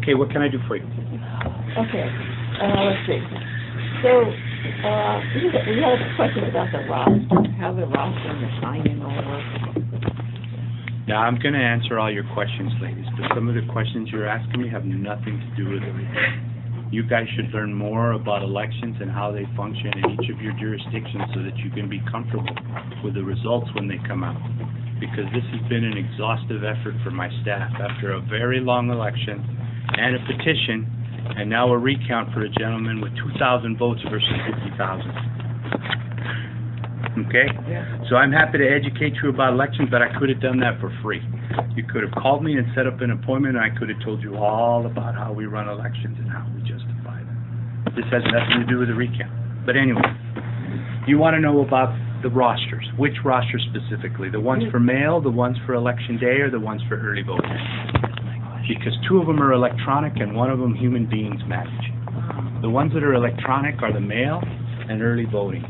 Okay, what can I do for you? Okay, let's see. So, we had a question about the roster, how the roster and the sign-in all work. Now, I'm going to answer all your questions, ladies, but some of the questions you're asking me have nothing to do with it. You guys should learn more about elections and how they function in each of your jurisdictions so that you can be comfortable with the results when they come out. Because this has been an exhaustive effort for my staff after a very long election and a petition, and now a recount for a gentleman with 2,000 votes versus 50,000. Okay? Yeah. So I'm happy to educate you about elections, but I could have done that for free. You could have called me and set up an appointment, and I could have told you all about how we run elections and how we justify them. This has nothing to do with the recount. But anyway, you want to know about the rosters. Which rosters specifically? The ones for mail, the ones for election day, or the ones for early voting? Because two of them are electronic and one of them human beings manage. The ones that are electronic are the mail and early voting.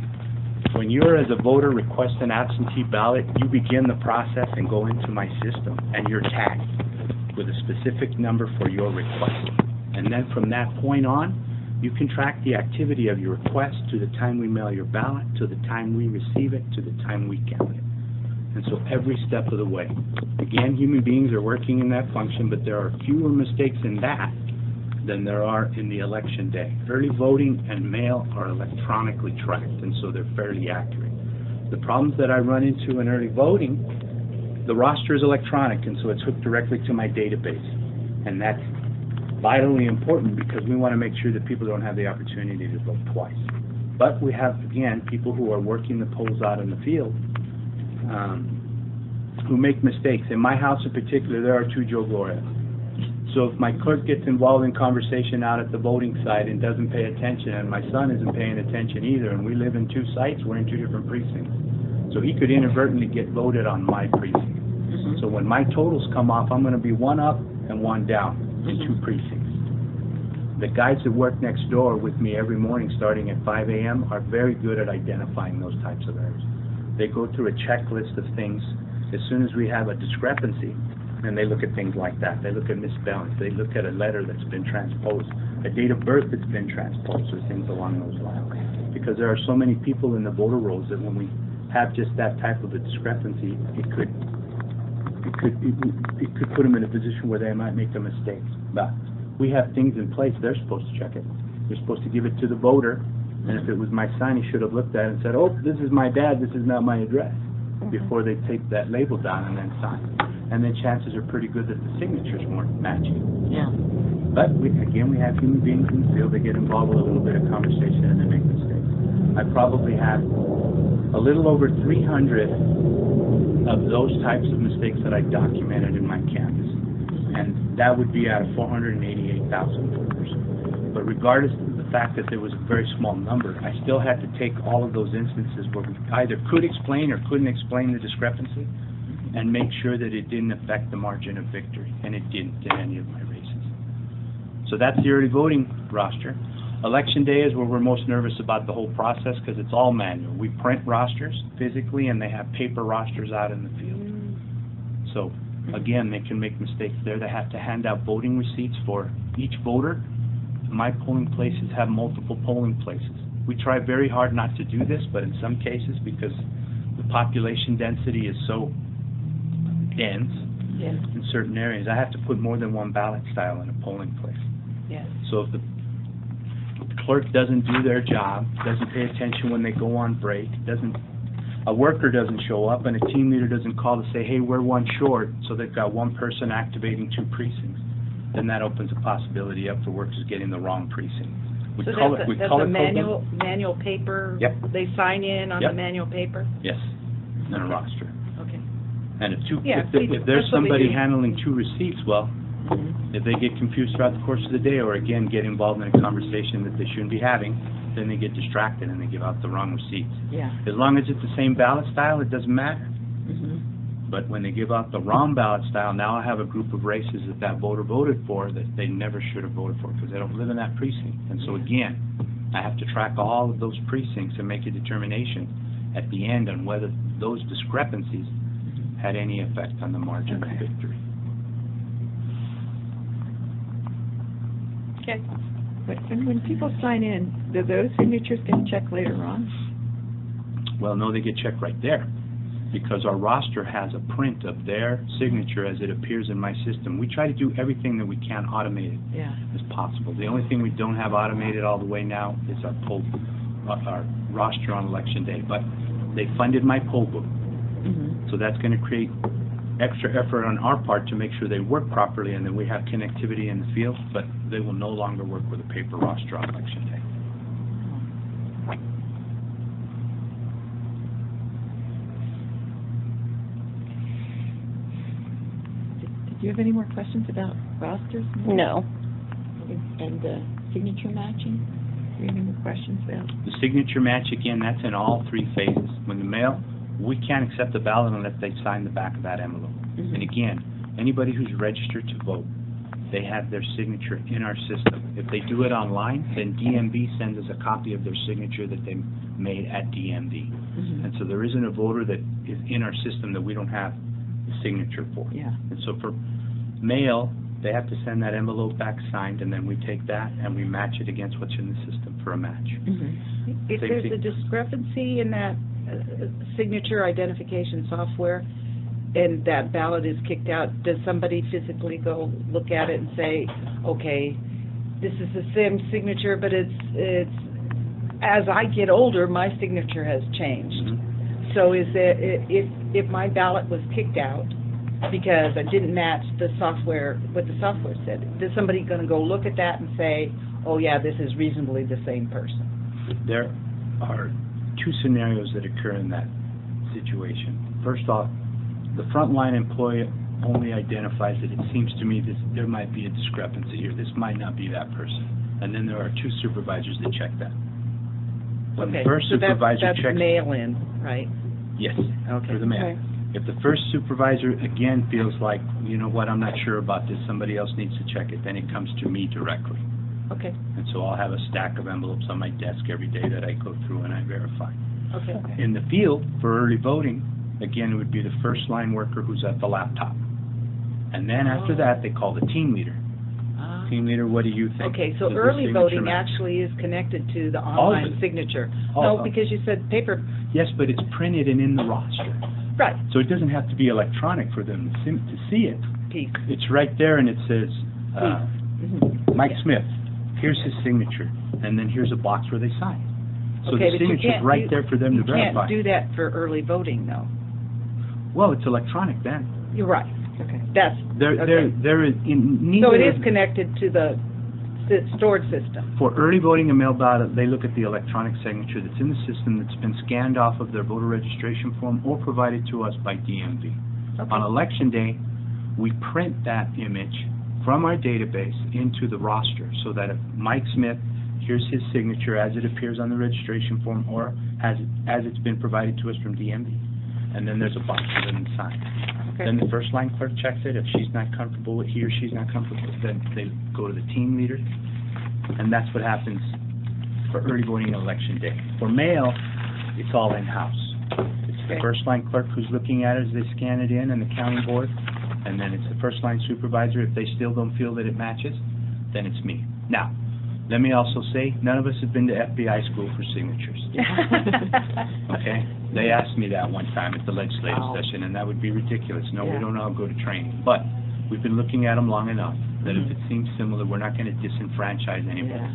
When you're, as a voter, request an absentee ballot, you begin the process and go into my system, and you're tagged with a specific number for your request. And then from that point on, you can track the activity of your request to the time we mail your ballot, to the time we receive it, to the time we count it. And so every step of the way. Again, human beings are working in that function, but there are fewer mistakes in that than there are in the election day. Early voting and mail are electronically tracked, and so they're fairly accurate. The problems that I run into in early voting, the roster is electronic, and so it's hooked directly to my database. And that's vitally important because we want to make sure that people don't have the opportunity to vote twice. But we have, again, people who are working the polls out in the field who make mistakes. In my house in particular, there are two Joe Gloria. So if my clerk gets involved in conversation out at the voting site and doesn't pay attention, and my son isn't paying attention either, and we live in two sites, we're in two different precincts. So he could inadvertently get voted on my precinct. So when my totals come off, I'm going to be one up and one down in two precincts. The guys that work next door with me every morning starting at 5 a.m. are very good at identifying those types of errors. They go through a checklist of things as soon as we have a discrepancy, and they look at things like that. They look at misspellings. They look at a letter that's been transposed, a date of birth that's been transposed, or things along those lines. Because there are so many people in the voter rolls that when we have just that type of a discrepancy, it could put them in a position where they might make a mistake. But we have things in place. They're supposed to check it. They're supposed to give it to the voter, and if it was my son, he should have looked at it and said, "Oh, this is my dad. This is not my address," before they take that label down and then sign. And then chances are pretty good that the signatures weren't matching. Yeah. But we have human beings in the field. They get involved with a little bit of conversation and they make mistakes. I probably have a little over 300 of those types of mistakes that I documented in my canvas. And that would be out of 488,000 voters. But regardless of the fact that there was a very small number, I still had to take all of those instances where we either could explain or couldn't explain the discrepancy and make sure that it didn't affect the margin of victory, and it didn't in any of my races. So that's the early voting roster. Election day is where we're most nervous about the whole process because it's all manual. We print rosters physically, and they have paper rosters out in the field. So, again, they can make mistakes there. They have to hand out voting receipts for each voter. My polling places have multiple polling places. We try very hard not to do this, but in some cases, because the population density is so dense in certain areas, I have to put more than one ballot style in a polling place. Yes. So if the clerk doesn't do their job, doesn't pay attention when they go on break, a worker doesn't show up, and a team leader doesn't call to say, "Hey, we're one short," so they've got one person activating two precincts, then that opens a possibility up for workers getting the wrong precinct. So that's a manual paper? Yep. They sign in on the manual paper? Yes, in a roster. Okay. And if there's somebody handling two receipts, well, if they get confused throughout the course of the day or, again, get involved in a conversation that they shouldn't be having, then they get distracted and they give out the wrong receipts. Yeah. As long as it's the same ballot style, it doesn't matter. But when they give out the wrong ballot style, now I have a group of races that voter voted for that they never should have voted for because they don't live in that precinct. And so, again, I have to track all of those precincts and make a determination at the end on whether those discrepancies had any effect on the margin of victory. Okay. But when people sign in, do those signatures get checked later on? Well, no, they get checked right there, because our roster has a print of their signature as it appears in my system. We try to do everything that we can automated Yeah. as possible. The only thing we don't have automated all the way now is our roster on election day. But they funded my poll book, Mm-hmm. so that's going to create extra effort on our part to make sure they work properly and that we have connectivity in the field, but they will no longer work with a paper roster on election day. Did you have any more questions about rosters? No. And signature matching? Do you have any more questions about? The signature match, again, that's in all three phases. When the mail, we can't accept the ballot unless they sign the back of that envelope. Mhm. And again, anybody who's registered to vote, they have their signature in our system. If they do it online, then DMV sends us a copy of their signature that they made at DMV. Mhm. And so there isn't a voter that is in our system that we don't have the signature for. Yeah. And so for mail, they have to send that envelope back signed, and then we take that and we match it against what's in the system for a match. Mhm. If Same there's thing. a discrepancy in that signature identification software and that ballot is kicked out, does somebody physically go look at it and say, okay, this is the same signature, but it's as I get older, my signature has changed. Mhm. So is there, if my ballot was kicked out because I didn't match the software, what the software said, is somebody going to go look at that and say, oh yeah, this is reasonably the same person? There are two scenarios that occur in that situation. First off, the frontline employee only identifies that it seems to me that there might be a discrepancy here. This might not be that person. And then there are two supervisors that check that. When the Okay, first so supervisor that's checks, mail-in, right? yes, Okay. for the mail. Okay. If the first supervisor again feels like, you know what, I'm not sure about this, somebody else needs to check it, then it comes to me directly. Okay, And so I'll have a stack of envelopes on my desk every day that I go through and I verify. okay. In the field, for early voting, again, it would be the first line worker who's at the laptop. And then after that, they call the team leader. Ah. Team leader, what do you think? Okay, so Does the early signature voting match? actually is connected to the All of online it. signature. All No, of it. because you said paper, Yes, but it's printed and in the roster. right, So it doesn't have to be electronic for them to see it. piece. It's right there and it says, Mhm. Mike Yeah. Smith, here's his signature, and then here's a box where they sign. So Okay, the but you signature's can't right do- there for them to You verify. can't do that for early voting, though. Well, it's electronic then. You're right. Okay. That's, okay. They're in neither So it of- is connected to the stored system. For early voting and mail ballot, they look at the electronic signature that's in the system that's been scanned off of their voter registration form or provided to us by DMV. Okay. On election day, we print that image from our database into the roster so that if Mike Smith, here's his signature as it appears on the registration form or as it's been provided to us from DMV. And then there's a box for them to sign. Okay. Then the first line clerk checks it. If she's not comfortable with, he or she's not comfortable, then they go to the team leader. And that's what happens for early voting and election day. For mail, it's all in-house. It's the Okay. first line clerk who's looking at it as they scan it in and the county board. And then it's the first line supervisor. If they still don't feel that it matches, then it's me. Now, let me also say, none of us have been to FBI school for signatures. Okay? They asked me that one time at the legislative Wow. session, and that would be ridiculous. No, we Yeah. don't all go to training. But we've been looking at them long enough that if it seems similar, we're not going to disenfranchise anybody. Yeah.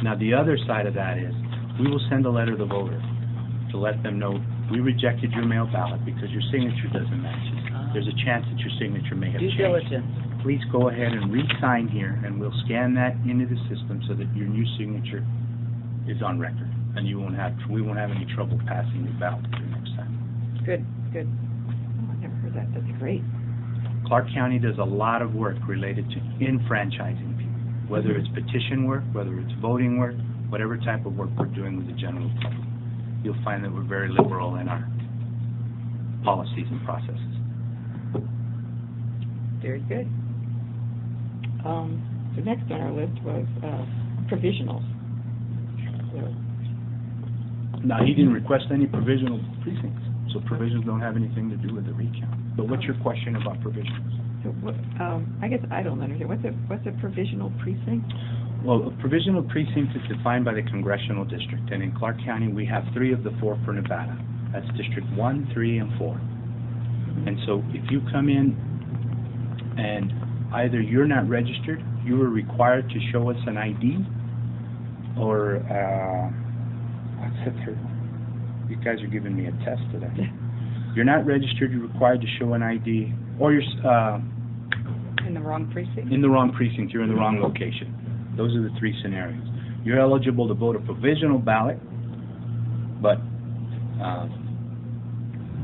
Now, the other side of that is, we will send a letter to the voter to let them know, we rejected your mail ballot because your signature doesn't match it. There's a chance that your signature may have Due changed. diligence. Please go ahead and re-sign here, and we'll scan that into the system so that your new signature is on record, and we won't have any trouble passing your ballot through next time. Good, good. Oh, I never heard that. That's great. Clark County does a lot of work related to enfranchising people, whether it's petition work, whether it's voting work, whatever type of work we're doing with the general public. You'll find that we're very liberal in our policies and processes. Very good. The next on our list was provisionals. So, Now, he didn't request any provisional precincts, so provisions don't have anything to do with the recount. But what's your question about provisionals? so what, I guess I don't understand. What's a provisional precinct? Well, a provisional precinct is defined by the congressional district, and in Clark County, we have 3 of the 4 for Nevada. That's District 1, 3, and 4. And so if you come in and either you're not registered, you are required to show us an ID, or, what's the third one? You guys are giving me a test today. You're not registered, you're required to show an ID, or you're, In the wrong precinct? in the wrong precinct, you're in the wrong location. Those are the 3 scenarios. You're eligible to vote a provisional ballot, but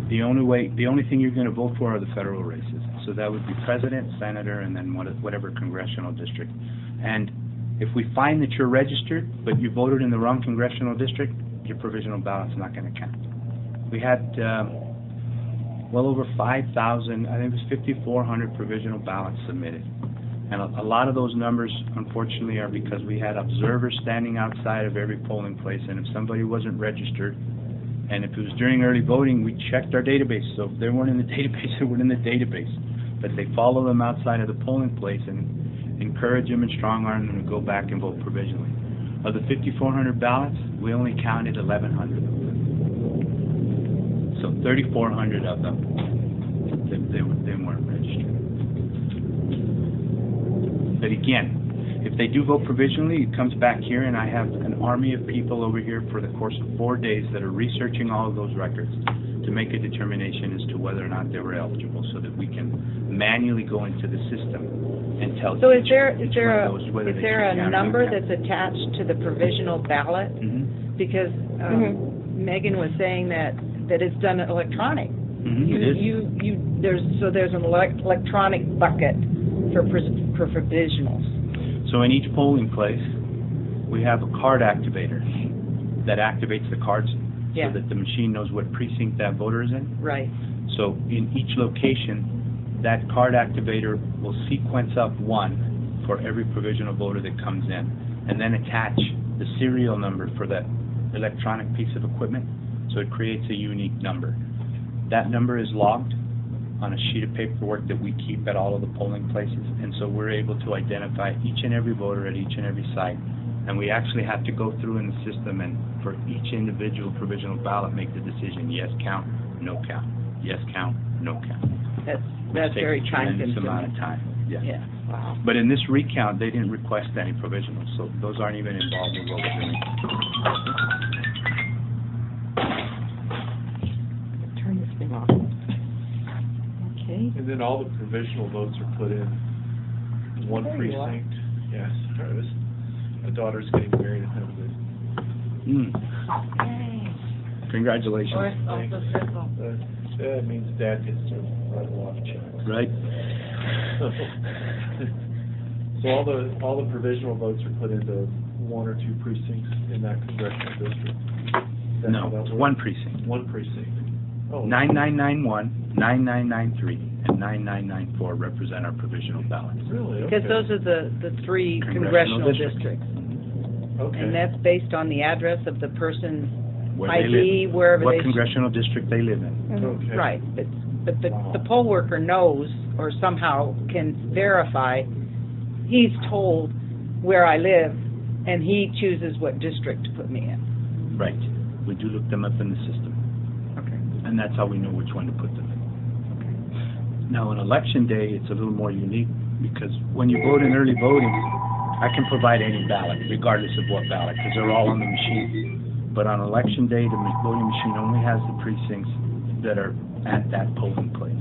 the only thing you're going to vote for are the federal races. So that would be president, senator, and then whatever congressional district. And if we find that you're registered, but you voted in the wrong congressional district, your provisional ballot's not going to count. We had well over 5,000, I think it was 5,400 provisional ballots submitted. And a lot of those numbers, unfortunately, are because we had observers standing outside of every polling place, and if somebody wasn't registered, and if it was during early voting, we checked our database. So if they weren't in the database, they weren't in the database. But they follow them outside of the polling place and encourage them and strong-arm them to go back and vote provisionally. Of the 5,400 ballots, we only counted 1,100 of them. So 3,400 of them, they weren't registered. But again, if they do vote provisionally, it comes back here, and I have an army of people over here for the course of 4 days that are researching all of those records to make a determination as to whether or not they were eligible, so that we can manually go into the system and tell. So is each there one of those whether they a can count or number not. that's attached to the provisional ballot? Mm-hmm. Because Megan was saying that it's done electronic. Mm-hmm. It is. There's an electronic bucket for provisionals. So in each polling place, we have a card activator that activates the cards Yeah. so that the machine knows what precinct that voter is in. Right. So in each location, that card activator will sequence up 1 for every provisional voter that comes in, and then attach the serial number for that electronic piece of equipment, so it creates a unique number. That number is logged on a sheet of paperwork that we keep at all of the polling places, and so we're able to identify each and every voter at each and every site. And we actually have to go through in the system and for each individual provisional ballot make the decision, yes count, no count, yes count, no count. That's very time Which takes a tremendous consuming. amount of time. Yeah. Wow. But in this recount, they didn't request any provisionals, so those aren't even involved in what we're doing. Turn this thing off. Okay. And then all the provisional votes are put in one There you are. precinct. Yes, my daughter's getting married in Heavenly. Congratulations. That means Dad gets to write a lot of checks. Right? So all the provisional votes are put into 1 or 2 precincts in that congressional district. Is that No, how that it's works? one precinct. One precinct. Oh. 9991, 9993, and 9994 represent our provisional ballots. Really? Because Okay. those are the 3 Congressional congressional districts. districts. Okay. And that's based on the address of the person's Where they ID, live, wherever what they... congressional district they live in. Okay. Right, but Wow. the poll worker knows, or somehow can verify, he's told where I live, and he chooses what district to put me in. Right. We do look them up in the system, Okay. and that's how we know which one to put them in. Now, on election day, it's a little more unique, because when you vote in early voting, I can provide any ballot, regardless of what ballot, because they're all on the machine. But on election day, the voting machine only has the precincts that are at that polling place.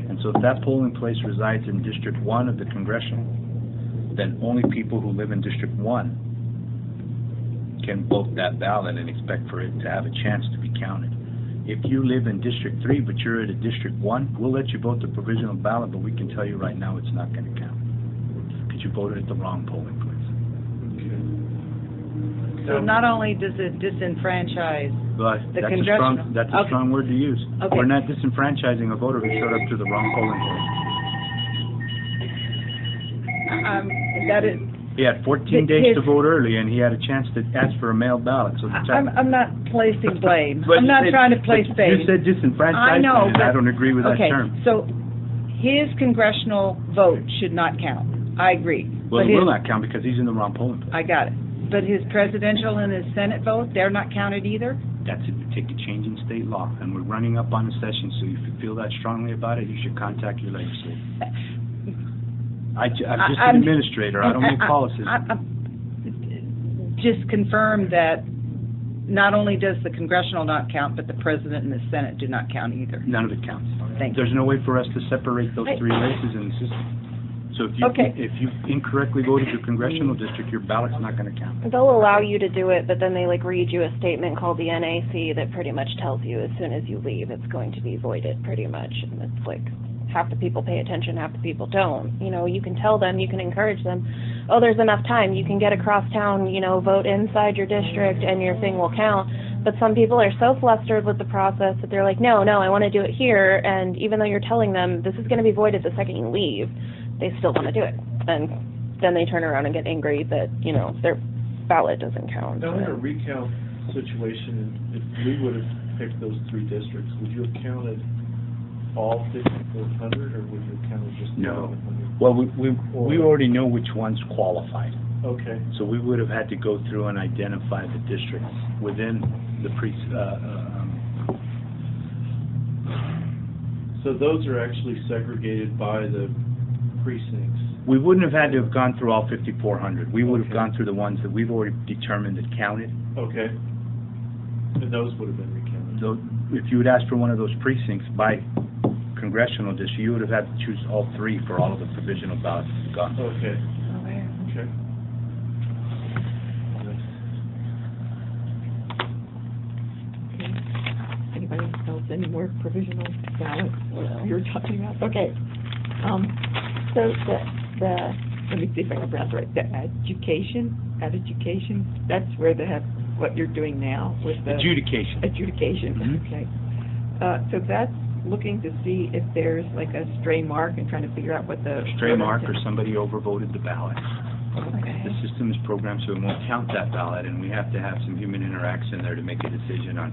And so if that polling place resides in District 1 of the congressional, then only people who live in District 1 can vote that ballot and expect for it to have a chance to be counted. If you live in District 3, but you're at a District 1, we'll let you vote the provisional ballot, but we can tell you right now it's not going to count, because you voted at the wrong polling place. So not only does it disenfranchise, But The that's congressional- that's a okay. strong word to use. Okay. We're not disenfranchising a voter who showed up to the wrong polling place. that is, He had 14 days His- to vote early, and he had a chance to ask for a mail ballot, so I'm not placing blame. But I'm you not said- trying to place but blame. You said disenfranchisement, I know, and I but- don't agree with that Okay, term. so his congressional vote should not count. I agree. Well, But it will his- not count because he's in the wrong polling place. I got it. But his presidential and his Senate vote, they're not counted either? That's it, we take a change in state law, and we're running up on a session, so if you feel that strongly about it, you should contact your legislator. I'm just an administrator, I don't make policies. Just confirm that not only does the congressional not count, but the president and the Senate do not count either. None of it counts. Thank you. There's no way for us to separate those three races in the system. So Okay. if you incorrectly voted your congressional district, your ballot's not gonna count. They'll allow you to do it, but then they read you a statement called the NAC that pretty much tells you as soon as you leave it's going to be voided, pretty much. And it's half the people pay attention, half the people don't. You can tell them, you can encourage them, oh, there's enough time, you can get across town, vote inside your district and your thing will count. But some people are so flustered with the process that they're like, no, I want to do it here, and even though you're telling them this is going to be voided the second you leave, they still want to do it. And then they turn around and get angry that, their ballot doesn't count. Now, in a recount situation, if we would have picked those three districts, would you have counted all 5,400, or would you have counted just the No. 1,100? Well, we already know which ones qualified. Okay. So we would have had to go through and identify the districts within the So those are actually segregated by the precincts. we wouldn't have had to have gone through all 5,400. We would have Okay. gone through the ones that we've already determined that counted. Okay. And those would have been recounted. So if you would ask for one of those precincts by congressional district, you would have had to choose all three for all of the provisional ballots gone. Okay. Okay. Anybody else, any more provisional ballots, what you're talking about? Okay. So let me see if I can pronounce it right, the education, that's where they have, what you're doing now with the... Adjudication. Adjudication, Mhm. okay. So that's looking to see if there's a stray mark and trying to figure out what the... Stray mark or somebody overvoted the ballot. Okay. The system is programmed so it won't count that ballot, and we have to have some human interaction there to make a decision on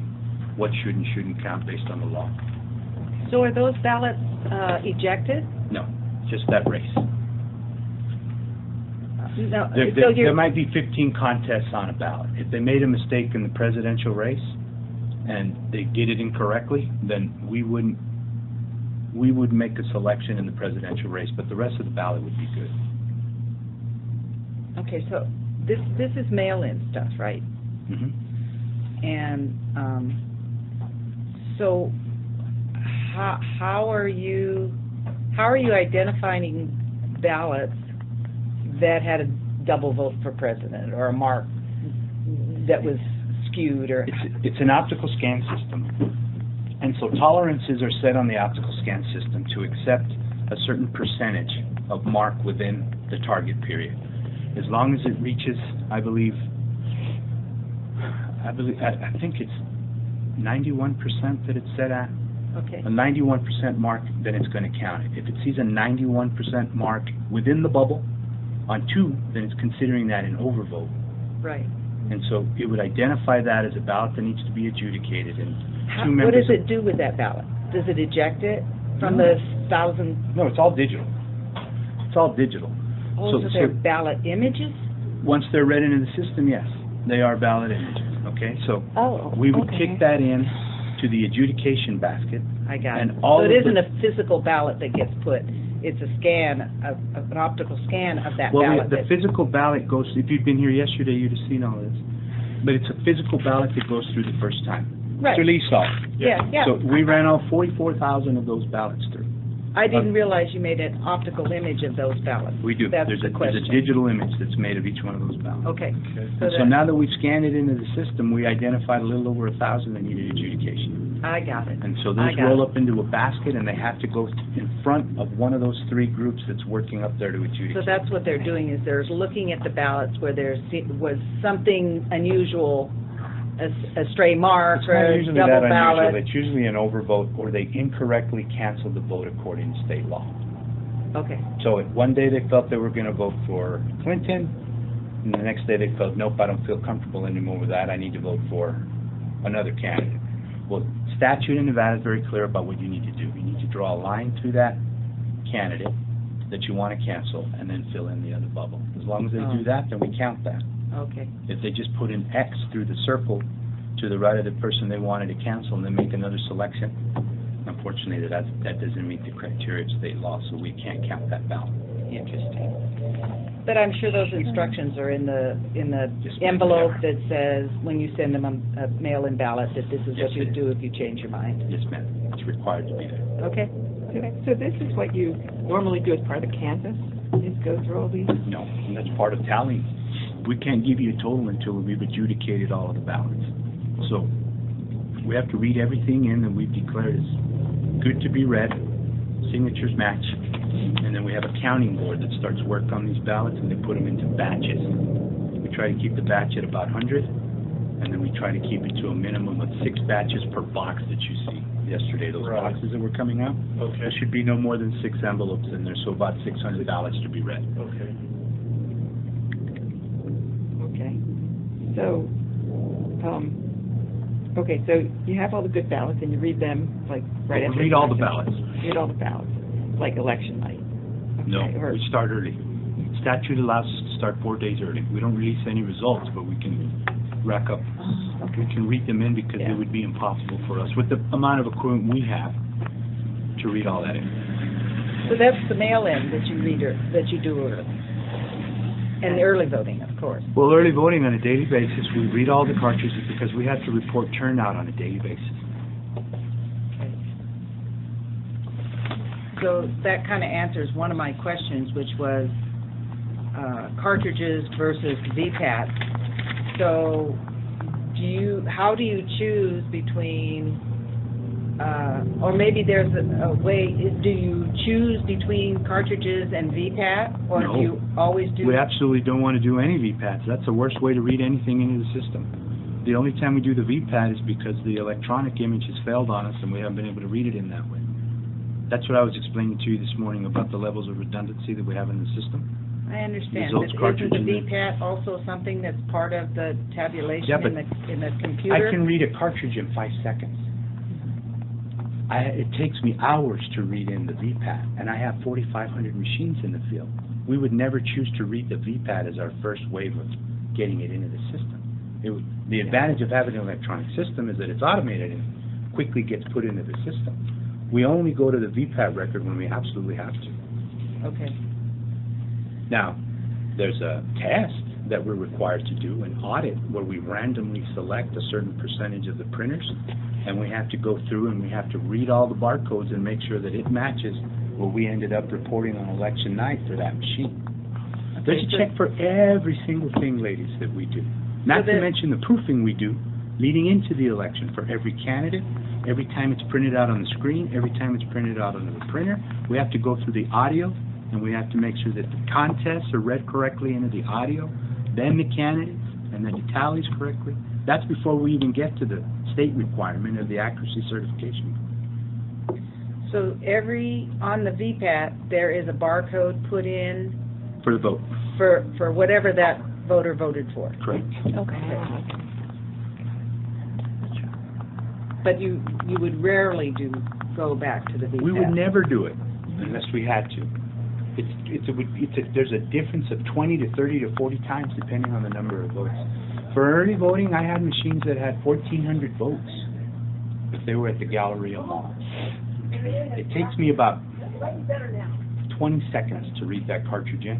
what should and shouldn't count based on the law. So are those ballots ejected? No, just that race. No. There might be 15 contests on a ballot. If they made a mistake in the presidential race and they did it incorrectly, then we would make a selection in the presidential race, but the rest of the ballot would be good. Okay, so this is mail-in stuff, right? Mhm. And so how are you identifying ballots that had a double vote for president or a mark that was skewed or? It's an optical scan system, and so tolerances are set on the optical scan system to accept a certain percentage of mark within the target period. As long as it reaches, I think it's 91% that it's set at. Okay. A 91% mark, then it's going to count it. If it sees a 91% mark within the bubble on 2, then it's considering that an overvote. Right. And so it would identify that as a ballot that needs to be adjudicated. And What does it do with that ballot? Does it eject it from the 1,000? No, it's all digital. It's all digital. Oh, so they're ballot images? Once they're read into the system, yes, they are ballot images. Okay, so we would kick that in to the adjudication basket. I got and it. all So of it isn't a physical ballot that gets put. It's a scan, an optical scan of that Well, ballot. the physical ballot goes, if you'd been here yesterday, you'd have seen all this. But it's a physical ballot that goes through the first time. Right. Mr. Lee saw it. Yeah. So we ran all 44,000 of those ballots through. I didn't realize you made an optical image of those ballots. We do. That's There's the a question. digital image that's made of each one of those ballots. Okay. And so now that we've scanned it into the system, we identified a little over 1,000 that needed adjudication. I got it. And so those roll up into a basket, and they have to go in front of one of those 3 groups that's working up there to adjudicate. So that's what they're doing, is they're looking at the ballots where there was something unusual, a stray mark It's or not a usually double that ballot. unusual. It's usually an overvote, or they incorrectly canceled the vote according to state law. Okay. So one day they felt they were going to vote for Clinton, and the next day they felt, nope, I don't feel comfortable anymore with that. I need to vote for another candidate. Well, statute in Nevada is very clear about what you need to do. You need to draw a line through that candidate, that you want to cancel, and then fill in the other bubble. As long as they do that, then we count that. Okay. If they just put an X through the circle to the right of the person they wanted to cancel and then make another selection, unfortunately, that doesn't meet the criteria of state law, so we can't count that ballot. Interesting. But I'm sure those instructions are in the Yes, ma'am, envelope they that says, when you send them a mail-in ballot, that this is Yes, what you it do if you change your mind. Yes, ma'am. It's required to be there. Okay. So this is what you normally do as part of the canvas, is go through all these? No, and that's part of tallying. We can't give you a total until we've adjudicated all of the ballots. So we have to read everything in that we've declared as good to be read, signatures match, and then we have a counting board that starts work on these ballots, and they put them into batches. We try to keep the batch at about 100, and then we try to keep it to a minimum of 6 batches per box that you see. Yesterday, those Right. boxes that were coming out, Okay. there should be no more than 6 envelopes in there, so about 600 ballots to be read. Okay. Okay. So, okay, so you have all the good ballots and you read them like right after. Read all the election. ballots. Read all the ballots, like election night. No, Okay, or- we start early. Statute allows us to start 4 days early. We don't release any results, but we can rack up, we can read them in because Yeah. it would be impossible for us, with the amount of equipment we have, to read all that in. So that's the mail-in that you read, that you do early. And the early voting, of course. Well, early voting on a daily basis, we read all the cartridges because we have to report turnout on a daily basis. So that kind of answers one of my questions, which was cartridges versus VPAT. So how do you choose between, or maybe there's a way, do you choose between cartridges and VPAT? Or No. do you always do? We absolutely don't want to do any VPATs. That's the worst way to read anything into the system. The only time we do the VPAT is because the electronic image has failed on us and we haven't been able to read it in that way. That's what I was explaining to you this morning about the levels of redundancy that we have in the system. I understand, Results but isn't the cartridge in VPAT also something that's part of the tabulation Yeah, but in the computer? I can read a cartridge in 5 seconds. It takes me hours to read in the VPAT, and I have 4,500 machines in the field. We would never choose to read the VPAT as our first wave of getting it into the system. The advantage of having an electronic system is that it's automated and quickly gets put into the system. We only go to the VPAT record when we absolutely have to. Okay. Now, there's a test that we're required to do, an audit, where we randomly select a certain percentage of the printers, and we have to go through and we have to read all the barcodes and make sure that it matches what we ended up reporting on election night for that machine. There's a check for every single thing, ladies, that we do. Not to mention the proofing we do leading into the election for every candidate, every time it's printed out on the screen, every time it's printed out on the printer. We have to go through the audio, and we have to make sure that the contests are read correctly into the audio, then the candidates, and then the tallies correctly. That's before we even get to the state requirement of the accuracy certification. So on the VPAT, there is a barcode put in For the vote. for whatever that voter voted for. Correct. Okay. But you would rarely go back to the VPAT. We would never do it unless we had to. There's a difference of 20 to 30 to 40 times depending on the number of votes. For early voting, I had machines that had 1,400 votes if they were at the Galleria Mall. It takes me about 20 seconds to read that cartridge in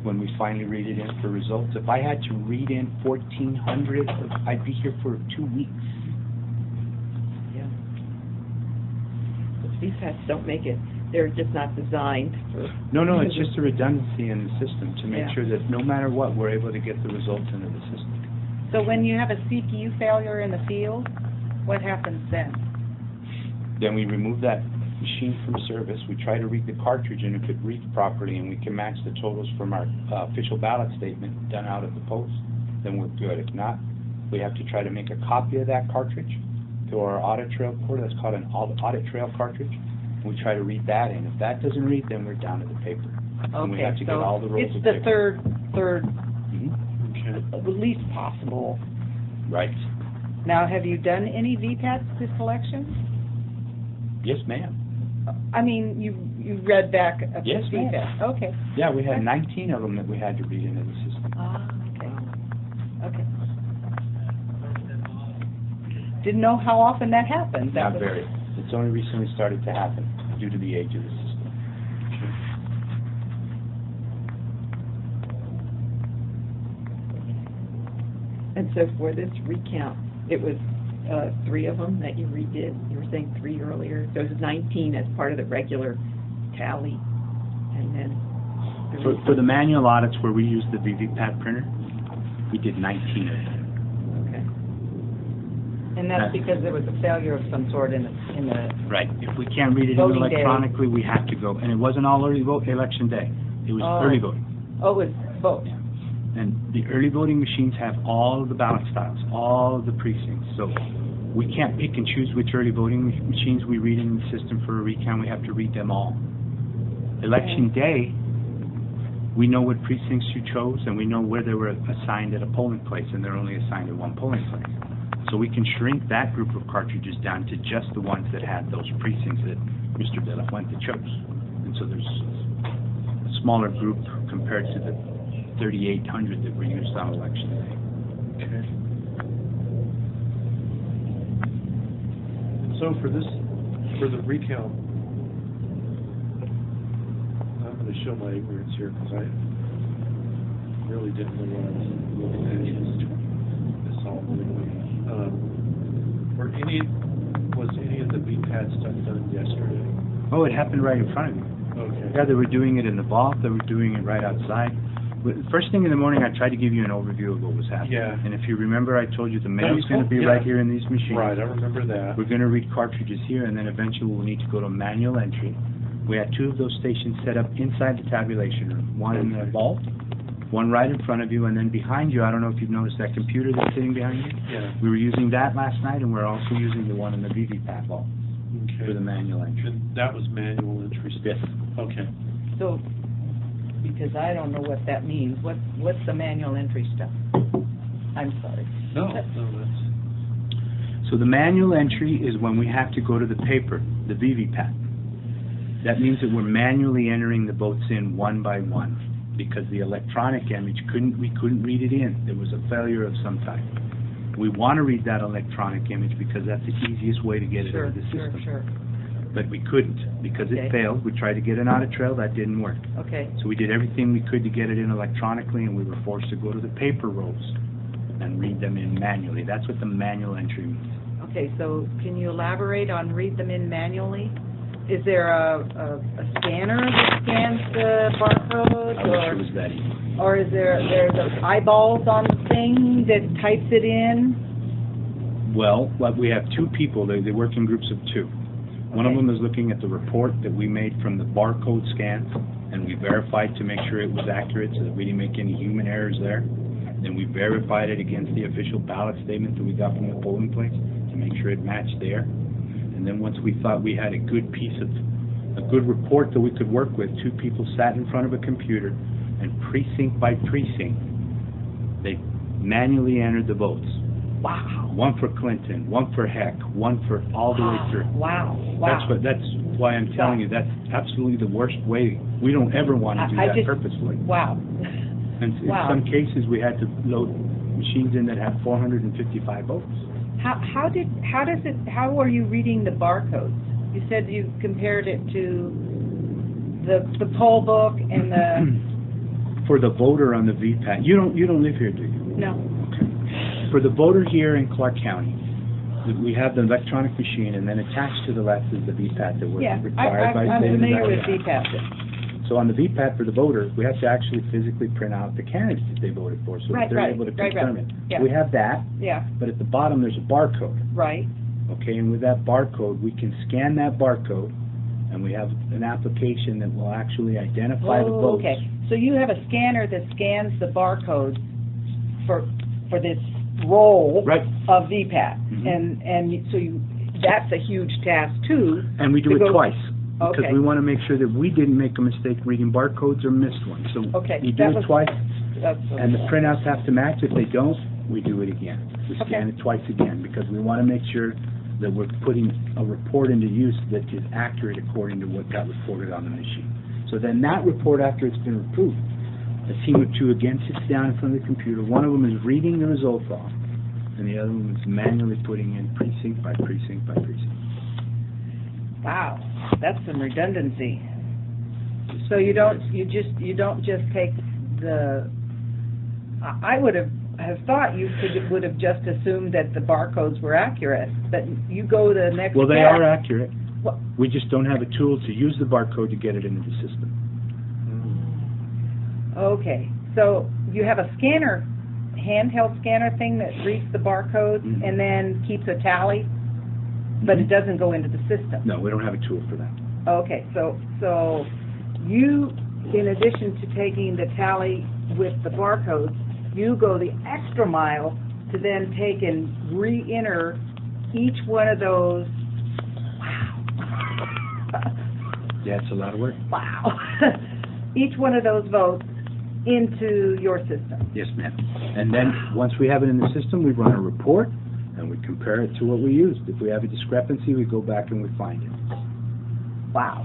when we finally read it in for results. If I had to read in 1,400, I'd be here for 2 weeks. Yeah. These VPATs don't make it, they're just not designed for. No, it's just a redundancy in the system to make Yeah. sure that no matter what, we're able to get the results into the system. So when you have a CPU failure in the field, what happens then? Then we remove that machine from service. We try to read the cartridge, and if it reads properly and we can match the totals from our official ballot statement done out at the post, then we're good. If not, we have to try to make a copy of that cartridge to our audit trail port. That's called an audit trail cartridge. We try to read that in. If that doesn't read, then we're down to the paper. And we have to get all the rolls it's of the paper. third Okay. least possible. Right. Now, have you done any VPATs this election? Yes, ma'am. I mean, you read back a Yes, ma'am. feedback? Okay. Yeah, we had 19 of them that we had to read into the system. Ah, okay. Didn't know how often that happened. That Not was- very. It's only recently started to happen due to the age of the system. And so for this recount, it was 3 of them that you redid? You were saying 3 earlier? So it was 19 as part of the regular tally, and then... For the manual audits where we used the VVPAT printer, we did 19 of them. Okay. And that's because there was a failure of some sort in the Right. If we can't read it in Voting day. electronically, we have to go. And it wasn't all early vote election day. It was Oh. early voting. Oh, it was both. And the early voting machines have all of the ballot styles, all of the precincts. So we can't pick and choose which early voting machines we read in the system for a recount. We have to read them all. Election day, we know what precincts you chose, and we know where they were assigned at a polling place, and they're only assigned at one polling place. So we can shrink that group of cartridges down to just the ones that had those precincts that Mr. De La Fuente chose. And so there's a smaller group compared to the 3,800 that were used on election day. Okay. So for the recount, I'm going to show my ignorance here because I really didn't know what I was looking at. This all was any of the VPAT stuff done yesterday? Oh, it happened right in front of you. Okay. Yeah, they were doing it in the vault, they were doing it right outside. But first thing in the morning, I tried to give you an overview of what was happening. Yeah. And if you remember, I told you the mail's you going to told- be yeah. right here in these machines. Right, I remember that. We're going to read cartridges here, and then eventually we'll need to go to manual entry. We had 2 of those stations set up inside the tabulation room, one in the Okay. vault, one right in front of you, and then behind you, I don't know if you've noticed that computer that's sitting behind you? Yeah. We were using that last night, and we're also using the one in the VVPAT vault Okay. for the manual entry. And that was manual entry stuff? Yes. Okay. So, because I don't know what that means, what's the manual entry stuff? I'm sorry. No, that's... So the manual entry is when we have to go to the paper, the VVPAT. That means that we're manually entering the votes in one by one, because the electronic image we couldn't read it in. There was a failure of some type. We want to read that electronic image because that's the easiest way to get it Sure, into the system. sure. But we couldn't because Okay. it failed. We tried to get an audit trail, that didn't work. Okay. So we did everything we could to get it in electronically, and we were forced to go to the paper rolls and read them in manually. That's what the manual entry means. Okay, so can you elaborate on read them in manually? Is there a scanner that scans the barcode, I wish it was that easy. or is there's eyeballs on the thing that types it in? Well, we have 2 people, they work in groups of 2. One of Okay. them is looking at the report that we made from the barcode scans, and we verified to make sure it was accurate so that we didn't make any human errors there. Then we verified it against the official ballot statement that we got from the polling place to make sure it matched there. And then once we thought we had a good report that we could work with, 2 people sat in front of a computer, and precinct by precinct, they manually entered the votes. Wow. One for Clinton, one for Heck, one for all the way through. Wow. That's why I'm telling you, that's absolutely the worst way. We don't ever want to do I that just- purposefully. Wow. And in Wow. some cases, we had to load machines in that had 455 votes. How are you reading the barcodes? You said you compared it to the poll book and the, For the voter on the VPAT, you don't live here, do you? no. For the voter here in Clark County, we have the electronic machine, and then attached to the left is the VPAT that was Yeah, required by I'm state and familiar with federal. VPAT. So on the VPAT for the voter, we have to actually physically print out the candidates that they voted for, so that Right, they're right, able to right, confirm right. it. Yeah. We have that, Yeah, but at the bottom there's a barcode, right. okay? And with that barcode, we can scan that barcode, and we have an application that will actually identify the Oh, votes. okay. So you have a scanner that scans the barcode for this roll Right. of VPAT. Mhm. And so that's a huge task too. And we do to it go- twice, because Okay. we want to make sure that we didn't make a mistake reading barcodes or missed one. So Okay, you do that it was- twice, That's and the printouts have to match. If they don't, we do it again. We scan Okay. it twice again, because we want to make sure that we're putting a report into use that is accurate according to what got reported on the machine. So then that report, after it's been approved, a team of two again sits down in front of the computer. One of them is reading the results off, and the other one is manually putting in precinct by precinct by precinct. Wow, that's some redundancy. So you don't just take the, I would have thought would have just assumed that the barcodes were accurate, but you go the next step. Well, they are accurate. What? We just don't have a tool to use the barcode to get it into the system. Okay, so you have a scanner, handheld scanner thing that reads the barcodes and then keeps a tally, but it doesn't go into the system. No, we don't have a tool for that. Okay, so you, in addition to taking the tally with the barcodes, you go the extra mile to then take and re-enter each one of those. Wow. Yeah, it's a lot of work. Wow. Each one of those votes into your system. Yes, ma'am. And then, once we have it in the system, we run a report, and we compare it to what we used. If we have a discrepancy, we go back and we find it. Wow.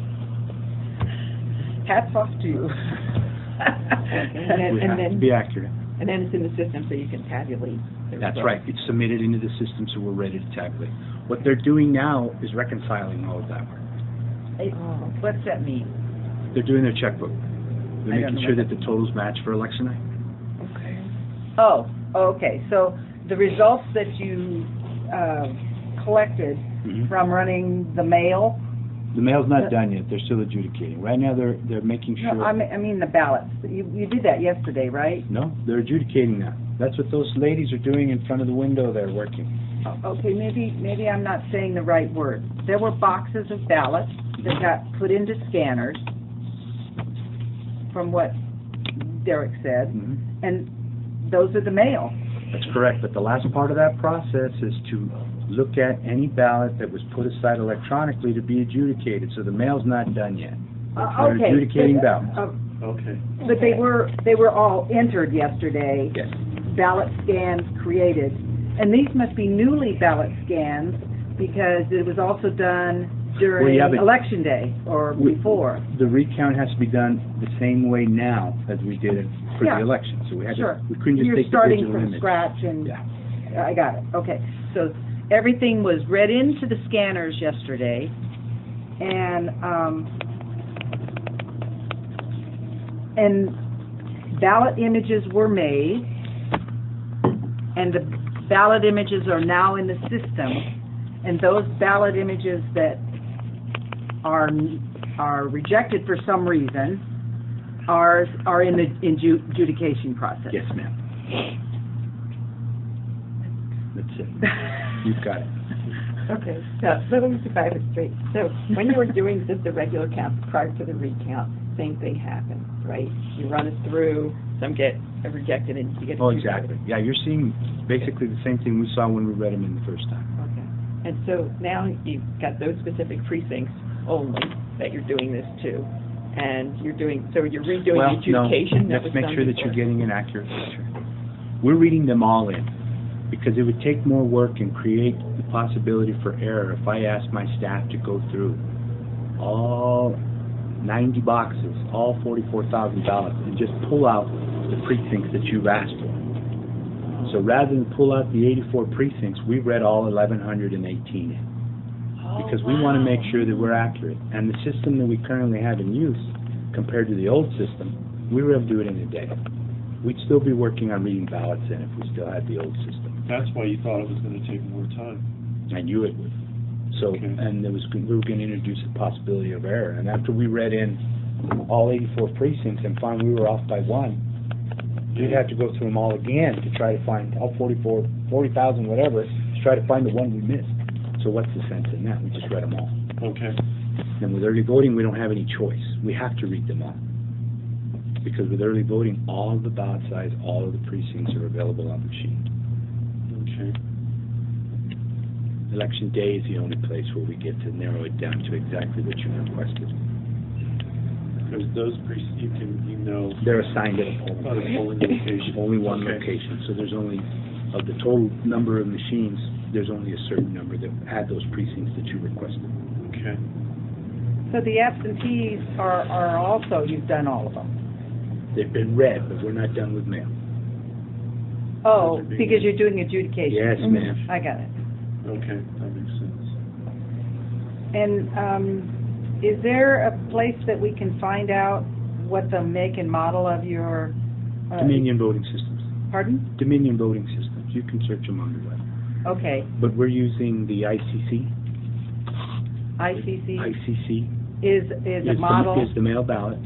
Hats off to you. We And have to then, be accurate. and then it's in the system so you can tabulate the That's results. right. It's submitted into the system, so we're ready to tabulate. What they're doing now is reconciling all of that work. What's that mean? They're doing their checkbook. They're I don't making know sure what that the totals match for election night. Oh, okay, so the results that you collected from running the mail, The mail's not done yet. They're still adjudicating. Right now, they're making sure. no, I mean the ballots. You did that yesterday, right? No, they're adjudicating that. That's what those ladies are doing in front of the window there working. Okay, maybe I'm not saying the right word. There were boxes of ballots that got put into scanners, from what Derek said, and those are the mail. That's correct, but the last part of that process is to look at any ballot that was put aside electronically to be adjudicated, so the mail's not done yet. They're Okay. adjudicating ballots. Okay. But they were all entered yesterday. Yes. Ballot scans created, and these must be newly ballot scans because it was also done during Well, yeah, but election day or before. The recount has to be done the same way now as we did it for Yeah. the election, so we had Sure. we couldn't just You're take the starting digital from image. scratch, and Yeah. I got it. Okay, so everything was read into the scanners yesterday, and ballot images were made, and the ballot images are now in the system, and those ballot images that are rejected for some reason are in the adjudication process. Yes, ma'am. That's it. You've got it. Okay, so let me see if I have it straight. So when you were doing just the regular count prior to the recount, same thing happens, right? You run it through, some get rejected, and you get. Oh, exactly. Yeah, you're seeing basically the same thing we saw when we read them in the first time. Okay. And so now you've got those specific precincts only that you're doing this to, and you're redoing adjudication that was Let's make done sure that before. you're getting an accurate picture. We're reading them all in, because it would take more work and create the possibility for error if I asked my staff to go through all 90 boxes, all 44,000 ballots, and just pull out the precincts that you've asked for. So rather than pull out the 84 precincts, we read all 1,118 in. Because we want to make sure that we're accurate. And the system that we currently have in use, compared to the old system, we were able to do it in a day. We'd still be working on reading ballots in if we still had the old system. That's why you thought it was going to take more time. I knew it would. So, Okay. and we were going to introduce the possibility of error. And after we read in all 84 precincts and found we were off by one, we'd have to go through them all again to try to find all 40,000 whatever, to try to find the one we missed. So what's the sense in that? We just read them all. Okay. And with early voting, we don't have any choice. We have to read them all. Because with early voting, all of the ballot size, all of the precincts are available on the machine. Okay. Election day is the only place where we get to narrow it down to exactly what you requested. Because those you know. They're assigned at a At a polling location. only one Okay. location. So there's only of the total number of machines, there's only a certain number that had those precincts that you requested. Okay. So the absentees are also, you've done all of them? They've been read, but we're not done with mail. Oh, because you're doing adjudication? Yes, ma'am. I got it. Okay, that makes sense. And is there a place that we can find out what the make and model of your... Dominion voting systems. Pardon? Dominion voting systems. You can search them on the web. Okay. But we're using the ICC. ICC ICC is a model is the mail ballot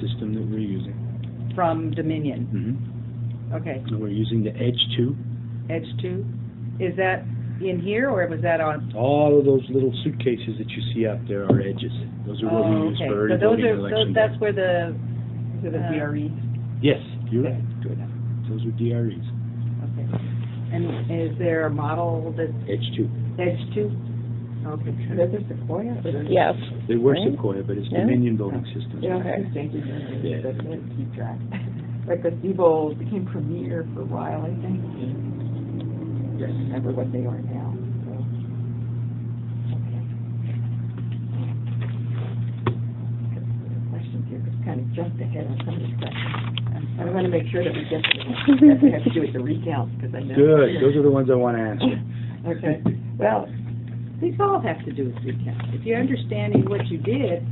system that we're using. from Dominion. Mm-hmm. Okay. And we're using the Edge 2. Edge 2. Is that in here, or was that on? All of those little suitcases that you see out there are edges. Those are what we use okay. for early So those voting are election day. that's where the To the DREs. Yes, you're right. Good. Those are DREs. Okay. And is there a model that's Edge 2. Edge 2? Okay. Is that the Sequoia? Or the- Yes. They were Right. Sequoia, but it's Yeah. Dominion voting systems. Yeah, Okay. I think it's Yeah. that's it, keep track. Like the Steve-O became Premier for a while, I think. Yes. Remember what they are now, so. Okay. Questions here, just kind of jumped ahead on some of these questions. I want to make sure that we get to the ones that have to do with the recounts, because I know. Good. Those are the ones I want to answer. Okay, well, These all have to do with recounts. If you're understanding what you did,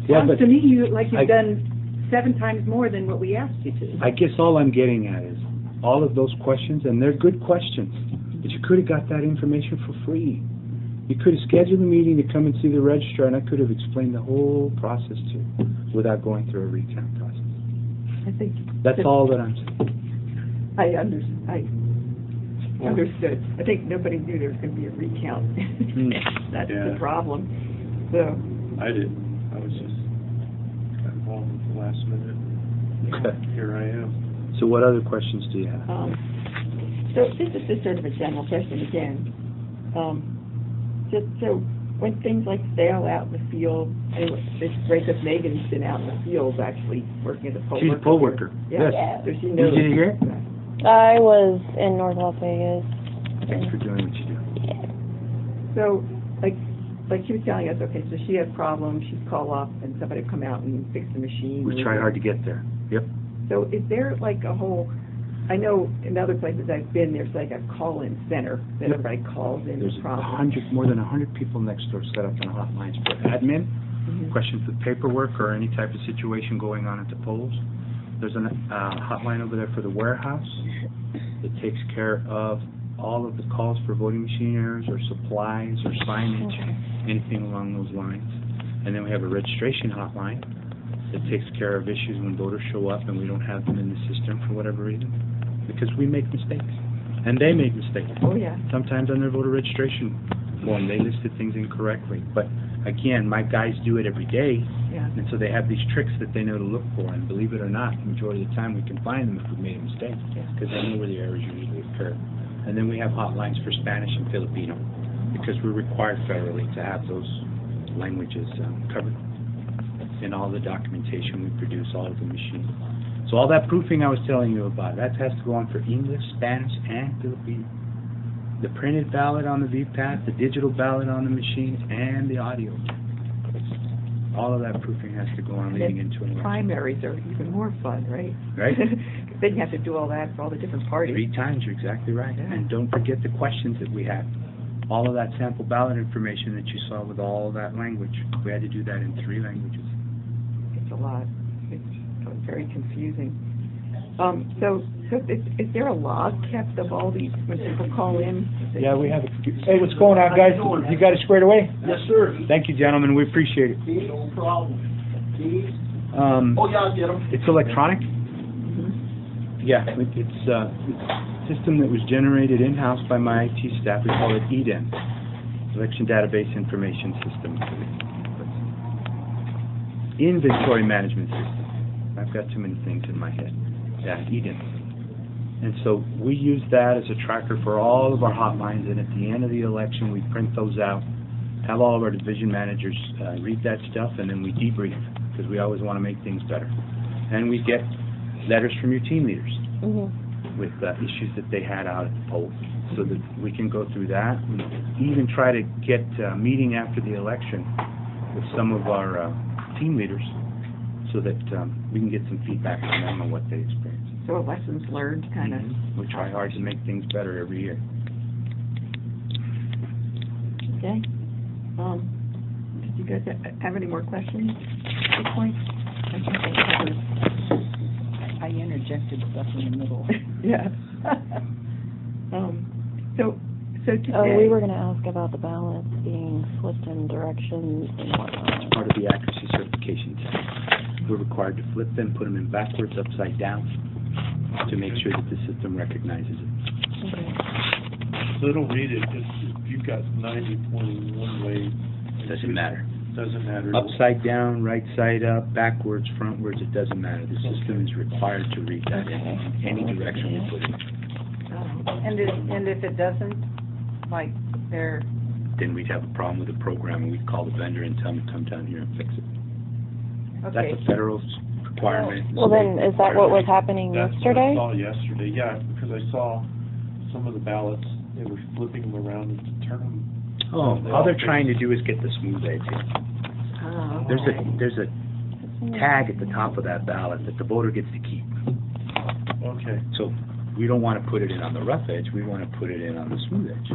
Yeah, sounds but to me like I- you've done 7 times more than what we asked you to. I guess all I'm getting at is all of those questions, and they're good questions, but you could have got that information for free. You could have scheduled a meeting to come and see the registrar, and I could have explained the whole process to you without going through a recount process. I think. That's all that I'm saying. I understood. I think nobody knew there was going to be a recount. That's the Yeah. problem. So, I didn't. I was just got involved at the last minute. Okay. Here I am. So what other questions do you have? so this is just sort of a general question again. Just so when things like sail out in the field, anyway, this right, because Megan's been out in the field actually working as a poll She's worker. a poll worker. Yeah. Yes. So she knows. Did you hear? I was in North Las Vegas. Thanks for doing what you do. So, like she was telling us, okay, so she had problems, she'd call up and somebody would come out and fix the machine. We try hard to get there. Yep. So is there like a whole, I know in other places I've been, there's like a call-in center that Yep. everybody calls in There's with problems. more than 100 people next door set up on hotlines for admin, Mhm. questions with paperwork or any type of situation going on at the polls. There's a hotline over there for the warehouse that takes care of all of the calls for voting machine errors or supplies or signage, anything along those lines. And then we have a registration hotline that takes care of issues when voters show up and we don't have them in the system for whatever reason, because we make mistakes. And they make mistakes. Oh, yeah. Sometimes on their voter registration form, they listed things incorrectly. But again, my guys do it every day, Yeah. and so they have these tricks that they know to look for. And believe it or not, the majority of the time we can find them if we made a mistake, Yeah. because they know where the errors usually occur. And then we have hotlines for Spanish and Filipino, because we're required federally to have those languages covered in all the documentation we produce, all of the machines. So all that proofing I was telling you about, that has to go on for English, Spanish, and Filipino. The printed ballot on the VPAT, the digital ballot on the machines, and the audio. All of that proofing has to go on leading into an election. Primaries are even more fun, right? Right. Then you have to do all that for all the different parties. 3 times, you're exactly right. Yeah. And don't forget the questions that we had. All of that sample ballot information that you saw with all of that language. We had to do that in 3 languages. It's a lot. It's very confusing. So is there a log kept of all these, when people call in? Yeah, we have. Hey, what's going on, guys? You got it squared away? Yes, sir. Thank you, gentlemen. We appreciate it. No problem. Oh, yeah, I'll get them. It's electronic? Mm-hmm. Yeah, it's a system that was generated in-house by my IT staff. We call it EDEN, Election Database Information System. Inventory Management System. I've got too many things in my head. Yeah, EDEN. And so we use that as a tracker for all of our hotlines, and at the end of the election, we print those out, have all of our division managers read that stuff, and then we debrief, because we always want to make things better. And we get letters from your team leaders. Mhm. with issues that they had out at the polls, so that we can go through that, and even try to get a meeting after the election with some of our team leaders, so that we can get some feedback from them on what they experienced. So lessons learned, kind of. We try hard to make things better every year. Okay. Did you guys have any more questions at this point? I think I covered. I interjected stuff in the middle. Yeah. So today. Oh, we were going to ask about the ballots being flipped in directions and whatnot. Part of the accuracy certification test. We're required to flip them, put them in backwards, upside down, to make sure that the system recognizes it. Okay. So it'll read it, if you've got 90 pointing one way. Doesn't matter. Doesn't matter. Upside down, right side up, backwards, frontwards, it doesn't matter. The system is required to read that in any direction you put it. And if it doesn't, like, they're... Then we'd have a problem with the program, and we'd call the vendor and tell them to come down here and fix it. Okay. That's a federal requirement. Well, then, is that what was happening That's yesterday? what I saw yesterday, yeah, because I saw some of the ballots, they were flipping them around and to turn them. Oh, all they're trying to do is get the smooth edge in. Oh, There's a tag at the top of that ballot that the voter gets to keep. Okay. So we don't want to put it in on the rough edge, we want to put it in on the smooth edge.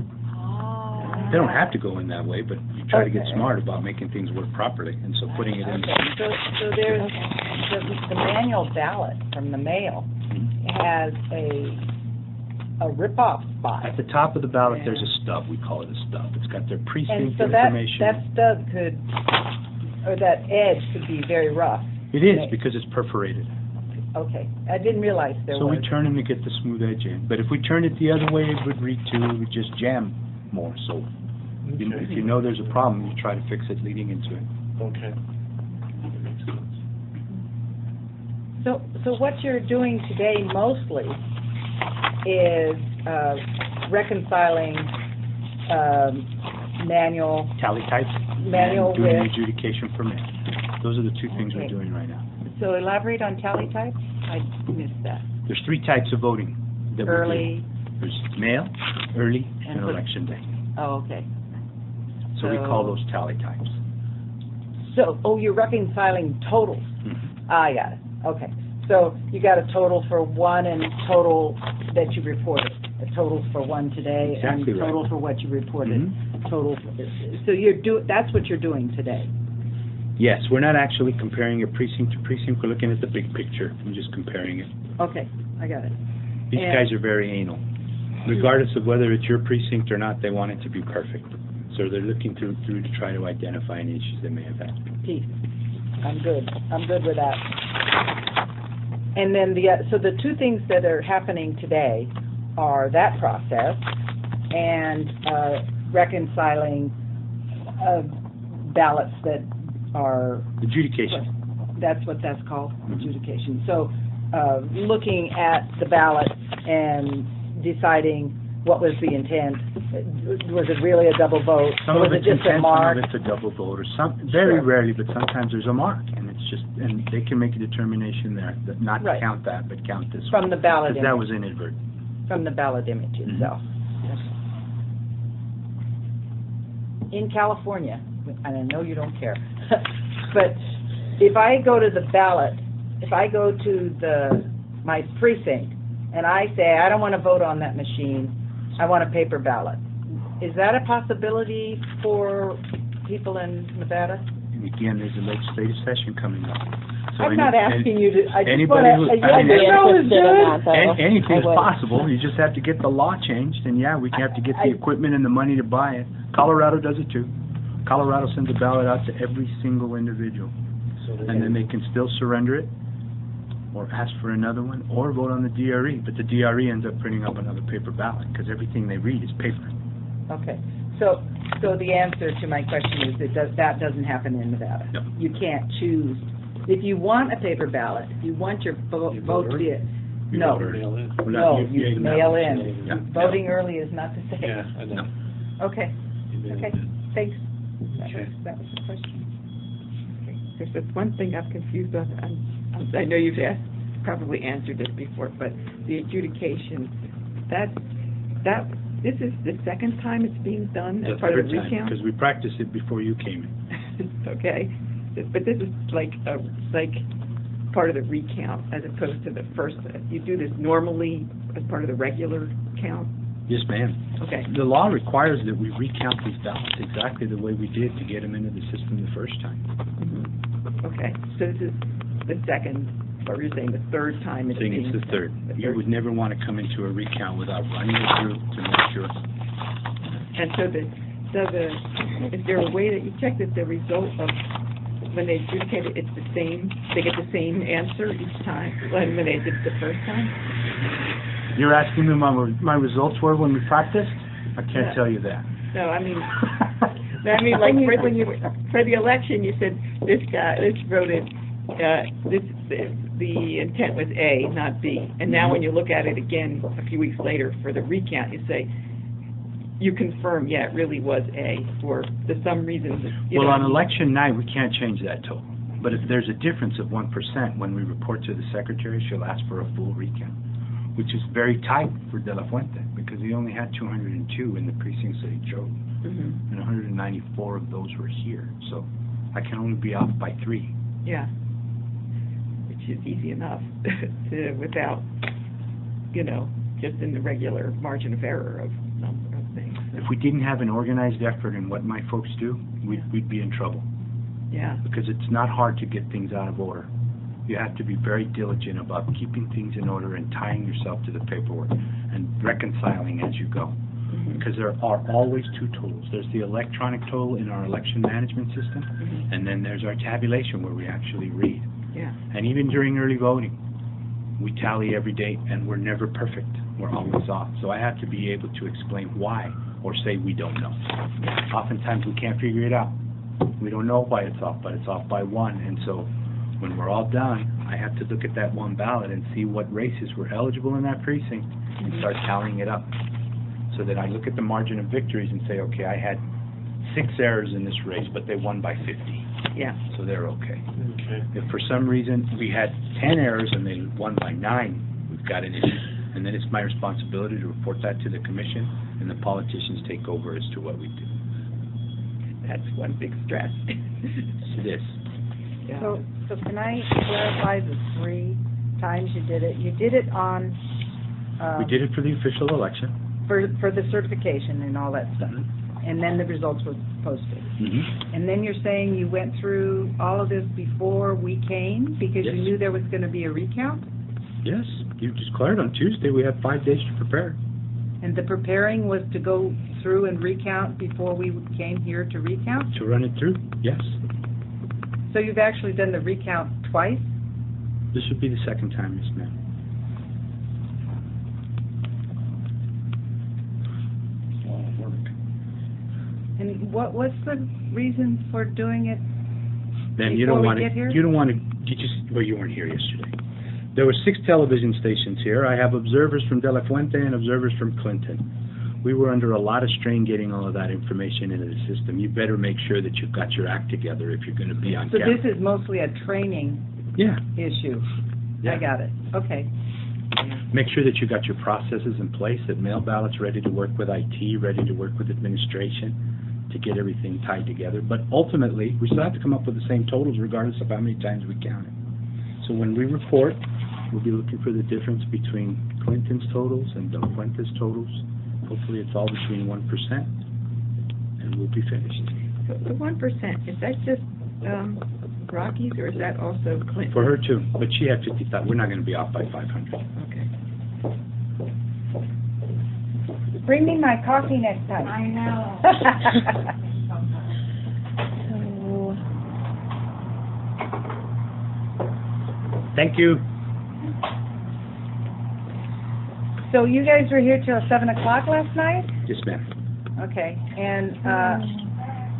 They don't have to go in that way, but you try to get smart about making things work properly, and so putting it in. So there's, the manual ballot from the mail has a rip-off spot. At the top of the ballot, there's a stub, we call it a stub. It's got their And precinct so that information. stub could, or that edge could be very rough. It is, because it's perforated. Okay, I didn't realize there So was. we turn them to get the smooth edge in. But if we turn it the other way, it would read too, it would just jam more. So if you know there's a problem, you try to fix it leading into it. Okay. That makes sense. So what you're doing today mostly is reconciling manual, Tally types Manual and doing the with- adjudication for mail. Those are the two things we're Okay. doing right now. so elaborate on tally type? I missed that. There's 3 types of voting that we do. Early, There's mail, early, And and put- election day. oh, okay. So we So- call those tally types. So, you're reconciling totals. Mhm. I got it, okay. So you got a total for one and total that you reported, a total for one today Exactly and right. total for what you reported, Mhm. total, so that's what you're doing today? Yes, we're not actually comparing it precinct to precinct. We're looking at the big picture and just comparing it. Okay, I got it. These And- guys are very anal. Regardless of whether it's your precinct or not, they want it to be perfect. So they're looking through to try to identify any issues they may have had. Peace. I'm good with that. And then so the two things that are happening today are that process and reconciling ballots that are, Adjudication. that's what that's called, adjudication. So looking at the ballot and deciding what was the intent. Was it really a double vote? Some Or of was it's it just a intent, some mark? of it's a double vote, or very Sure. rarely, but sometimes there's a mark, and it's just, and they can make a determination there, that not to Right. count that, but count this From one. the ballot Because that image. was inadvertent. From the ballot image Mhm. itself. In California, and I know you don't care, but if I go to the ballot, if I go to my precinct, and I say, I don't want to vote on that machine, I want a paper ballot, is that a possibility for people in Nevada? And again, there's a legislative session coming up. So I'm not asking you to, I just anybody want to, who- I mean, Interested in that, though. Anything I is would. possible, you just have to get the law changed, and yeah, we have to get the I- equipment and the money to buy it. Colorado does it too. Colorado sends a ballot out to every single individual, So and then they can still surrender it, or ask for another one, or vote on the DRE, but the DRE ends up printing up another paper ballot, because everything they read is paper. Okay, so the answer to my question is that doesn't happen in Nevada? No. You can't choose, if you want a paper ballot, if you want your You vote vote to be, You no, vote early. mail in. We're not- no, you- you mail in. Yeah. Voting early is not the same. Yeah, I know. Okay, You mail okay, it in. thanks. Okay. That was the question. There's just one thing I'm confused on. I know you've asked probably answered this before, but the adjudication, this is the second time it's being done as part of the recount? Because we practiced it before you came in. Okay, but this is like part of the recount as opposed to the first. You do this normally as part of the regular count? Yes, ma'am. Okay. The law requires that we recount these ballots exactly the way we did to get them into the system the first time. Mm-hmm. Okay, so this is the second, or you're saying the third time it's I think being... it's the third. You would never want to come into a recount without running it through to make sure. And so is there a way that you check that the result of, when they adjudicate it, it's the same, they get the same answer each time, when they did it the first time? You're asking me my results were when we practiced? I can't tell you that. No, I mean, like for the election, you said this voted, the intent was A, not B. And now when you look at it again a few weeks later for the recount, you say, you confirm, yeah, it really was A, for some reason. Well, on election night, we can't change that total. But if there's a difference of 1%, when we report to the secretary, she'll ask for a full recount, which is very tight for De La Fuente, because he only had 202 in the precincts that he chose, and 194 of those were here. So I can only be off by 3. Yeah, which is easy enough to, without, just in the regular margin of error of number of things. If we didn't have an organized effort in what my folks do, we'd be in trouble. Yeah. Because it's not hard to get things out of order. You have to be very diligent about keeping things in order and tying yourself to the paperwork and reconciling as you go. Because there are always 2 totals. There's the electronic total in our election management system, and then there's our tabulation where we actually read. Yeah. And even during early voting, we tally every day, and we're never perfect. We're always off. So I have to be able to explain why or say we don't know. Oftentimes we can't figure it out. We don't know why it's off, but it's off by 1. And so when we're all done, I have to look at that one ballot and see what races were eligible in that precinct and start tallying it up. So that I look at the margin of victories and say, okay, I had 6 errors in this race, but they won by 50. Yeah. So they're okay. Okay. If for some reason we had 10 errors and they won by 9, we've got an issue. And then it's my responsibility to report that to the commission, and the politicians take over as to what we do. That's one big stress. It is. Yeah. So can I clarify the 3 times you did it? You did it on... We did it for the official election. For the certification and all that stuff. And then the results were posted. And then you're saying you went through all of this before we came because Yes. you knew there was going to be a recount? Yes, you declared on Tuesday. We had 5 days to prepare. And the preparing was to go through and recount before we came here to recount? To run it through, yes. So you've actually done the recount twice? This would be the second time, yes, ma'am. And what's the reason for doing it Then before you don't we want get here? to. You don't want to. Well, you weren't here yesterday. There were 6 television stations here. I have observers from De La Fuente and observers from Clinton. We were under a lot of strain getting all of that information into the system. You better make sure that you've got your act together if you're going to be on So camera. this is mostly a training issue? Yeah. I got it. Okay. Make sure that you got your processes in place, that mail ballots ready to work with IT, ready to work with administration, to get everything tied together. But ultimately, we still have to come up with the same totals regardless of how many times we count it. So when we report, we'll be looking for the difference between Clinton's totals and De La Fuente's totals. Hopefully it's all between 1%, and we'll be finished. So the 1%, is that just Rockies, or is that also Clinton? For her too, but she had 50,000. We're not going to be off by 500. Okay. Bring me my coffee next time. I know. Thank you. So you guys were here till 7 o'clock last night? Yes, ma'am. Okay, and,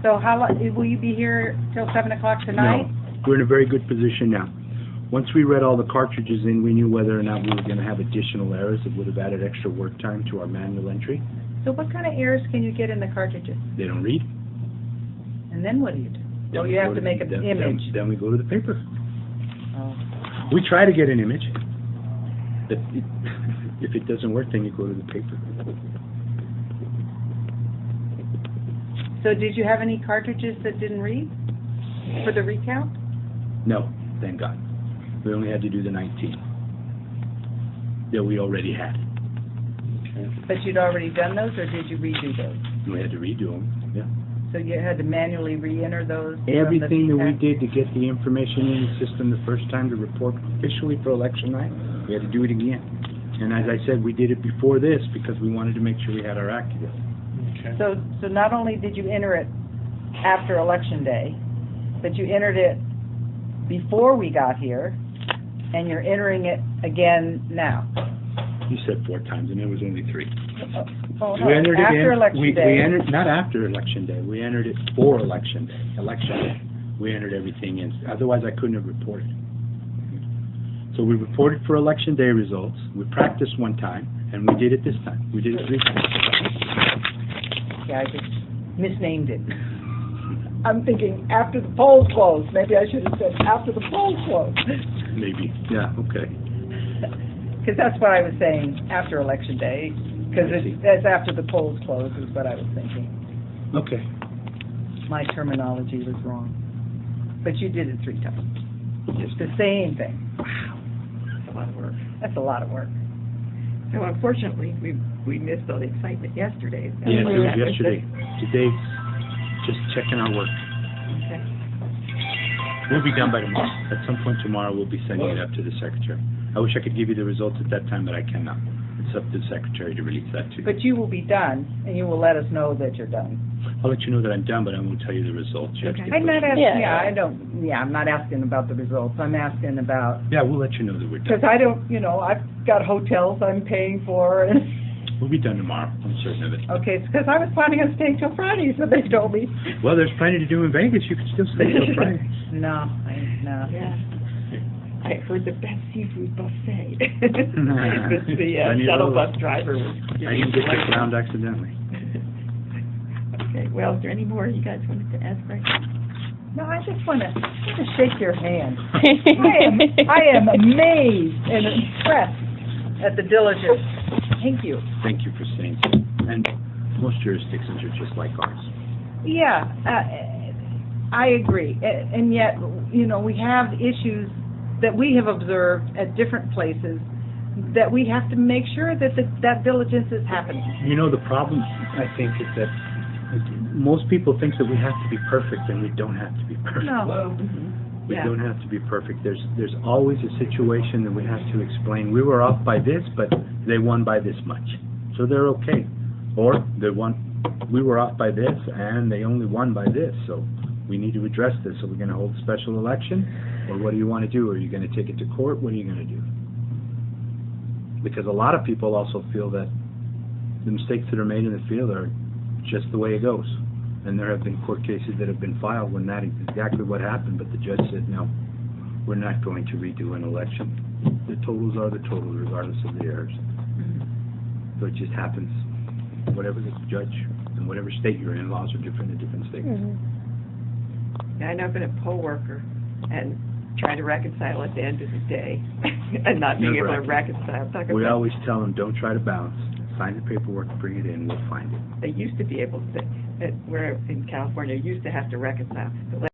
so how long, will you be here till 7 o'clock tonight? No, we're in a very good position now. Once we read all the cartridges in, we knew whether or not we were going to have additional errors that would have added extra work time to our manual entry. So what kind of errors can you get in the cartridges? They don't read. And then what do you do? Then Oh, we you go have to make an then- image. Then we go to the paper. Oh. We try to get an image. If it doesn't work, then you go to the paper. So did you have any cartridges that didn't read for the recount? No, thank God. We only had to do the 19 that we already had. But you'd already done those, or did you redo those? We had to redo them, yeah. So you had to manually re-enter those? from the Everything that we VPAC? did to get the information in the system the first time to report officially for election night, we had to do it again. And as I said, we did it before this because we wanted to make sure we had our act together. Okay. So not only did you enter it after Election Day, but you entered it before we got here, and you're entering it again now. You said 4 times, and it was only 3. Oh, no, We entered it after in. Election We Day. entered, not after Election Day. We entered it for Election Day. Election Day. We entered everything in. Otherwise, I couldn't have reported. So we reported for Election Day results. We practiced 1 time, and we did it this time. We did it 3 times. Yeah, I just misnamed it. I'm thinking after the polls closed. Maybe I should have said after the polls closed. Maybe. Yeah. Okay. Because that's what I was saying, after Election Day, because I see. that's after the polls closed is what I was thinking. Okay. My terminology was wrong. But you did it 3 times. Yes. The same thing. That's a lot of work. That's a lot of work. So unfortunately, we missed all the excitement yesterday. Yes, it was yesterday. Today, just checking our work. Okay. We'll be done by tomorrow. At some point tomorrow, we'll be sending it up to the secretary. I wish I could give you the results at that time, but I cannot. It's up to the secretary to release that to you. But you will be done, and you will let us know that you're done. I'll let you know that I'm done, but I won't tell you the results. You have to Okay. get I'm not those. asking, Yeah. I'm not asking about the results. I'm asking about, Yeah, we'll let you know that we're because done. I don't, I've got hotels I'm paying for, and, We'll be done tomorrow. I'm certain of it. okay, it's because I was planning on staying till Friday, so they told me. Well, there's plenty to do in Vegas. You can still stay till Friday. No. Yeah. I heard the best seafood buffet. Nah. The Plenty of shuttle those. bus driver was I giving didn't get lecture. this round accidentally. Okay, well, is there any more you guys wanted to ask right now? No, I just want to shake your hand. I am amazed and impressed at the diligence. Thank you. Thank you for saying so. And most jurisdictions are just like ours. Yeah, I agree. And yet, we have issues that we have observed at different places that we have to make sure that that diligence is happening. You know, the problem, I think, is that most people think that we have to be perfect, and we don't have to be perfect. No. We Yeah. don't have to be perfect. There's always a situation that we have to explain. We were off by this, but they won by this much, so they're okay. Or we were off by this, and they only won by this, so we need to address this. So we're going to hold a special election, or what do you want to do? Are you going to take it to court? What are you going to do? Because a lot of people also feel that the mistakes that are made in the field are just the way it goes. And there have been court cases that have been filed when that is exactly what happened, but the judge said, no, we're not going to redo an election. The totals are the totals, regardless of the errors. So it just happens. Whatever the judge, in whatever state you're in, laws are different in different states. Yeah, I know I've been a poll worker and trying to reconcile at the end of the day and not being Never able to happens. reconcile. Talk We about- always tell them, don't try to balance. Sign the paperwork, bring it in, we'll find it. They used to be able to, where in California, used to have to reconcile. But